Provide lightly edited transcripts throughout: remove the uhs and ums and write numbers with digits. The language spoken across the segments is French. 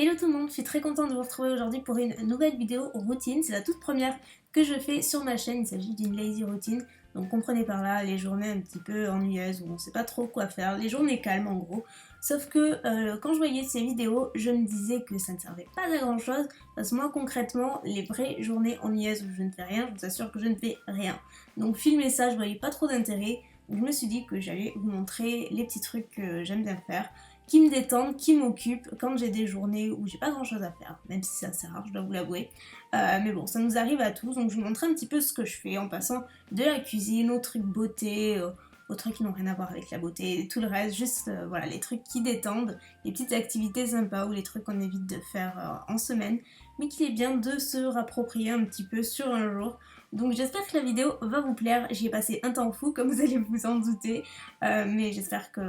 Hello tout le monde, je suis très contente de vous retrouver aujourd'hui pour une nouvelle vidéo routine. C'est la toute première que je fais sur ma chaîne, il s'agit d'une lazy routine. Donc comprenez par là les journées un petit peu ennuyeuses où on sait pas trop quoi faire, les journées calmes en gros. Sauf que quand je voyais ces vidéos, je me disais que ça ne servait pas à grand chose. Parce que moi concrètement, les vraies journées ennuyeuses où je ne fais rien, je vous assure que je ne fais rien. Donc filmer ça, je voyais pas trop d'intérêt. Donc je me suis dit que j'allais vous montrer les petits trucs que j'aime bien faire, qui me détendent, qui m'occupent quand j'ai des journées où j'ai pas grand chose à faire, même si c'est assez rare, je dois vous l'avouer. Mais bon, ça nous arrive à tous, donc je vous montre un petit peu ce que je fais en passant de la cuisine aux trucs beauté, aux trucs qui n'ont rien à voir avec la beauté, tout le reste, juste voilà, les trucs qui détendent, les petites activités sympas ou les trucs qu'on évite de faire en semaine, mais qu'il est bien de se rapproprier un petit peu sur un jour. Donc j'espère que la vidéo va vous plaire, j'y ai passé un temps fou comme vous allez vous en douter, mais j'espère que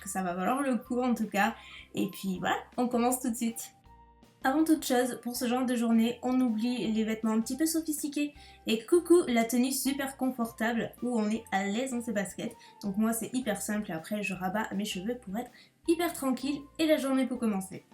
ça va valoir le coup en tout cas. Et puis voilà, on commence tout de suite. Avant toute chose, pour ce genre de journée, on oublie les vêtements un petit peu sophistiqués et coucou la tenue super confortable où on est à l'aise dans ses baskets. Donc moi c'est hyper simple et après je rabats mes cheveux pour être hyper tranquille et la journée peut commencer.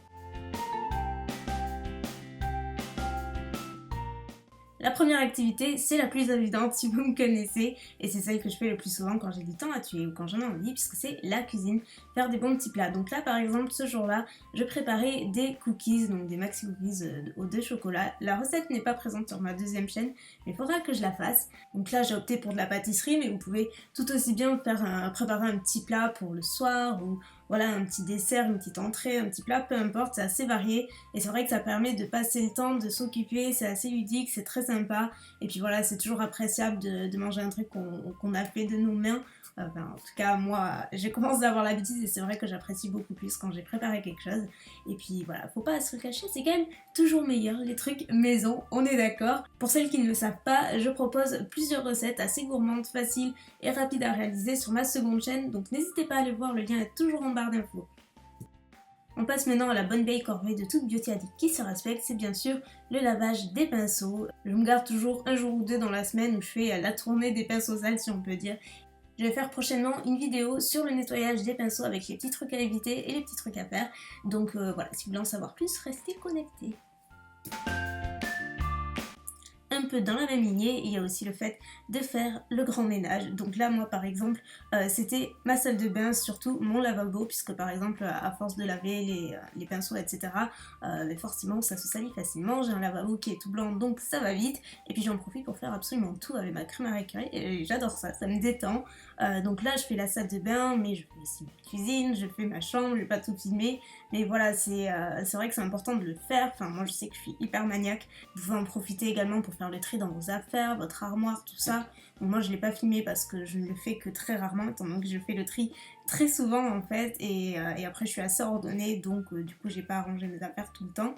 La première activité, c'est la plus évidente si vous me connaissez, et c'est celle que je fais le plus souvent quand j'ai du temps à tuer ou quand j'en ai envie, puisque c'est la cuisine, faire des bons petits plats. Donc là, par exemple, ce jour-là, je préparais des cookies, donc des maxi cookies aux 2 chocolats. La recette n'est pas présente sur ma deuxième chaîne, mais il faudra que je la fasse. Donc là, j'ai opté pour de la pâtisserie, mais vous pouvez tout aussi bien préparer un petit plat pour le soir, ou voilà, un petit dessert, une petite entrée, un petit plat, peu importe, c'est assez varié. Et c'est vrai que ça permet de passer le temps, de s'occuper, c'est assez ludique, c'est très sympa. Et puis voilà, c'est toujours appréciable de manger un truc qu'on a fait de nos mains. En tout cas, moi, j'ai commencé à avoir l'habitude et c'est vrai que j'apprécie beaucoup plus quand j'ai préparé quelque chose. Et puis voilà, faut pas se le cacher, c'est quand même toujours meilleur les trucs maison, on est d'accord. Pour celles qui ne le savent pas, je propose plusieurs recettes assez gourmandes, faciles et rapides à réaliser sur ma seconde chaîne, donc n'hésitez pas à aller voir, le lien est toujours en barre d'infos. On passe maintenant à la bonne vieille corvée de toute beauty addict qui se respecte, c'est bien sûr le lavage des pinceaux. Je me garde toujours un jour ou deux dans la semaine où je fais la tournée des pinceaux sales si on peut dire. Je vais faire prochainement une vidéo sur le nettoyage des pinceaux avec les petits trucs à éviter et les petits trucs à faire. Donc voilà, si vous voulez en savoir plus, restez connectés. Un peu dans la même lignée, il y a aussi le fait de faire le grand ménage. Donc là, moi par exemple, c'était ma salle de bain, surtout mon lavabo, puisque par exemple, à force de laver les pinceaux, etc., mais forcément ça se salit facilement. J'ai un lavabo qui est tout blanc, donc ça va vite. Et puis j'en profite pour faire absolument tout avec ma crème à récupérer, et j'adore ça, ça me détend. Donc là, je fais la salle de bain, mais je fais aussi ma cuisine, je fais ma chambre, je vais pas tout filmer. Mais voilà, c'est vrai que c'est important de le faire. Enfin, moi je sais que je suis hyper maniaque. Vous pouvez en profiter également pour faire le tri dans vos affaires, votre armoire, tout ça. Bon, moi je l'ai pas filmé parce que je ne le fais que très rarement, étant donné que je fais le tri très souvent en fait, et après je suis assez ordonnée, donc du coup j'ai pas arrangé mes affaires tout le temps.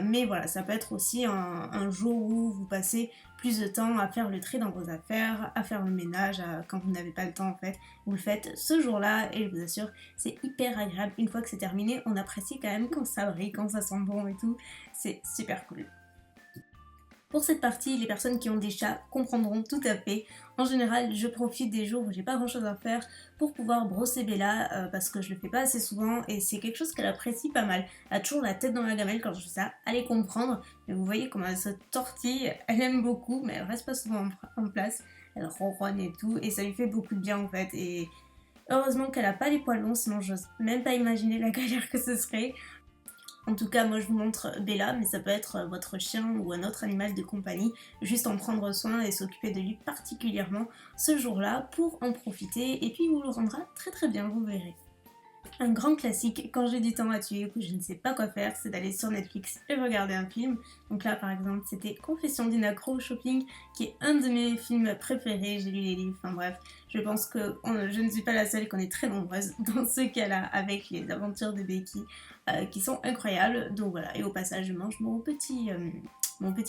Mais voilà, ça peut être aussi un jour où vous passez plus de temps à faire le tri dans vos affaires, à faire le ménage, quand vous n'avez pas le temps en fait, vous le faites ce jour-là et je vous assure, c'est hyper agréable. Une fois que c'est terminé, on apprécie quand même quand ça brille, quand ça sent bon et tout, c'est super cool. Pour cette partie, les personnes qui ont des chats comprendront tout à fait. En général, je profite des jours où j'ai pas grand chose à faire pour pouvoir brosser Bella parce que je le fais pas assez souvent et c'est quelque chose qu'elle apprécie pas mal. Elle a toujours la tête dans la gamelle quand je fais ça, allez comprendre. Mais vous voyez comment elle se tortille, elle aime beaucoup mais elle reste pas souvent en place. Elle ronronne et tout et ça lui fait beaucoup de bien en fait. Et heureusement qu'elle a pas les poils longs, sinon j'ose même pas imaginer la galère que ce serait. En tout cas, moi je vous montre Bella, mais ça peut être votre chien ou un autre animal de compagnie, juste en prendre soin et s'occuper de lui particulièrement ce jour-là pour en profiter et puis il vous le rendra très très bien, vous verrez. Un grand classique quand j'ai du temps à tuer ou que je ne sais pas quoi faire, c'est d'aller sur Netflix et regarder un film. Donc là par exemple c'était Confession d'une accro au shopping, qui est un de mes films préférés, j'ai lu les livres, enfin bref, je pense que je ne suis pas la seule, qu'on est très nombreuses dans ce cas-là avec les aventures de Becky qui sont incroyables. Donc voilà, et au passage je mange mon petit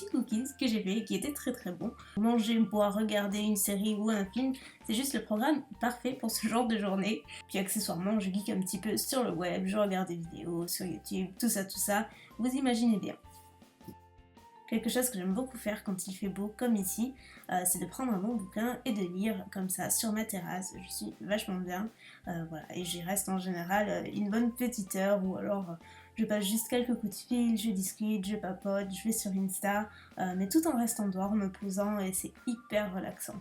cookies que j'ai fait et qui était très très bon. Manger, boire, regarder une série ou un film, c'est juste le programme parfait pour ce genre de journée. Puis accessoirement, je geek un petit peu sur le web, je regarde des vidéos sur YouTube, tout ça, vous imaginez bien. Quelque chose que j'aime beaucoup faire quand il fait beau comme ici, c'est de prendre un bon bouquin et de lire comme ça sur ma terrasse. Je suis vachement bien, voilà, et j'y reste en général une bonne petite heure ou alors je passe juste quelques coups de fil, je discute, je papote, je vais sur Insta, mais tout en restant dehors, me posant et c'est hyper relaxant.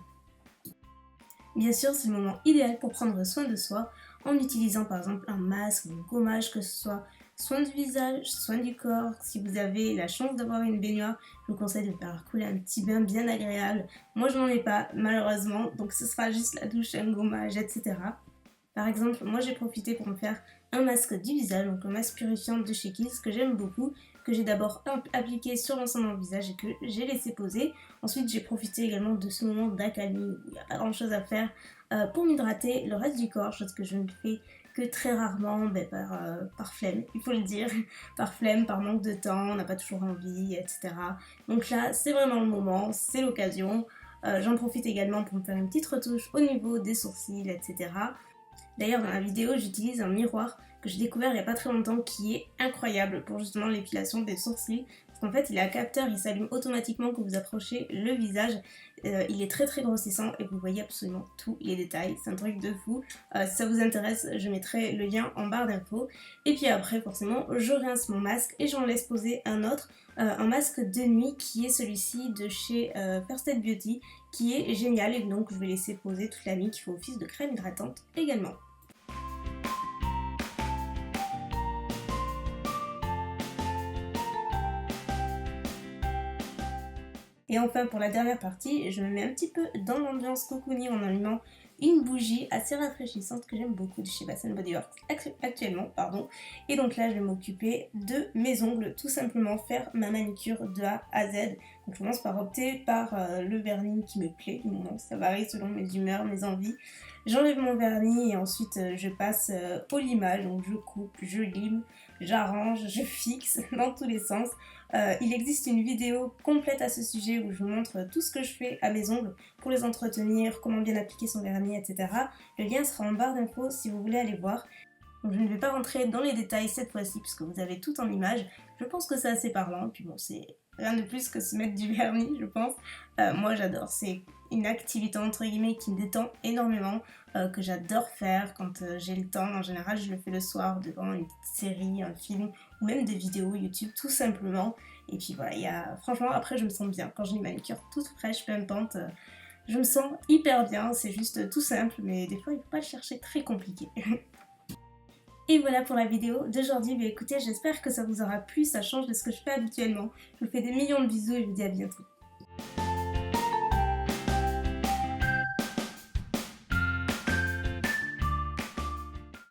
Bien sûr, c'est le moment idéal pour prendre soin de soi en utilisant par exemple un masque ou un gommage, que ce soit soin du visage, soin du corps. Si vous avez la chance d'avoir une baignoire, je vous conseille de faire couler un petit bain bien agréable. Moi, je n'en ai pas, malheureusement, donc ce sera juste la douche, un gommage, etc. Par exemple, moi j'ai profité pour me faire un masque du visage, donc un masque purifiant de chez Kiehl's que j'aime beaucoup, que j'ai d'abord appliqué sur l'ensemble de mon visage et que j'ai laissé poser. Ensuite, j'ai profité également de ce moment d'accalmie où il n'y a pas grand chose à faire pour m'hydrater le reste du corps, chose que je ne fais que très rarement par flemme, il faut le dire, par flemme, par manque de temps, on n'a pas toujours envie, etc. Donc là, c'est vraiment le moment, c'est l'occasion. J'en profite également pour me faire une petite retouche au niveau des sourcils, etc. D'ailleurs, dans la vidéo, j'utilise un miroir que j'ai découvert il n'y a pas très longtemps qui est incroyable pour justement l'épilation des sourcils. Parce qu'en fait, il a un capteur, il s'allume automatiquement quand vous approchez le visage. Il est très très grossissant et vous voyez absolument tous les détails. C'est un truc de fou. Si ça vous intéresse, je mettrai le lien en barre d'infos. Et puis après, forcément, je rince mon masque et j'en laisse poser un autre. Un masque de nuit qui est celui-ci de chez First Aid Beauty, qui est génial et donc je vais laisser poser toute la nuit, qui fait office de crème hydratante également. Et enfin pour la dernière partie, je me mets un petit peu dans l'ambiance cocooning en allumant une bougie assez rafraîchissante que j'aime beaucoup de chez Bath Body Works actuellement. Et donc là je vais m'occuper de mes ongles, tout simplement faire ma manicure de A à Z. Donc je commence par opter par le vernis qui me plaît du moment, ça varie selon mes humeurs, mes envies. J'enlève mon vernis et ensuite je passe au limage, donc je coupe, je lime, j'arrange, je fixe dans tous les sens. Il existe une vidéo complète à ce sujet où je vous montre tout ce que je fais à mes ongles pour les entretenir, comment bien appliquer son vernis, etc. Le lien sera en barre d'infos si vous voulez aller voir. Donc je ne vais pas rentrer dans les détails cette fois-ci puisque vous avez tout en image. Je pense que c'est assez parlant, puis bon, c'est rien de plus que se mettre du vernis, je pense. Moi j'adore, c'est une activité entre guillemets qui me détend énormément, que j'adore faire quand j'ai le temps. En général je le fais le soir devant une petite série, un film ou même des vidéos YouTube tout simplement. Et puis voilà, franchement après je me sens bien quand j'ai une manicure toute fraîche, pimpante. Je me sens hyper bien, c'est juste tout simple, mais des fois il ne faut pas le chercher très compliqué. Et voilà pour la vidéo d'aujourd'hui. Écoutez, j'espère que ça vous aura plu, ça change de ce que je fais habituellement. Je vous fais des millions de bisous et je vous dis à bientôt.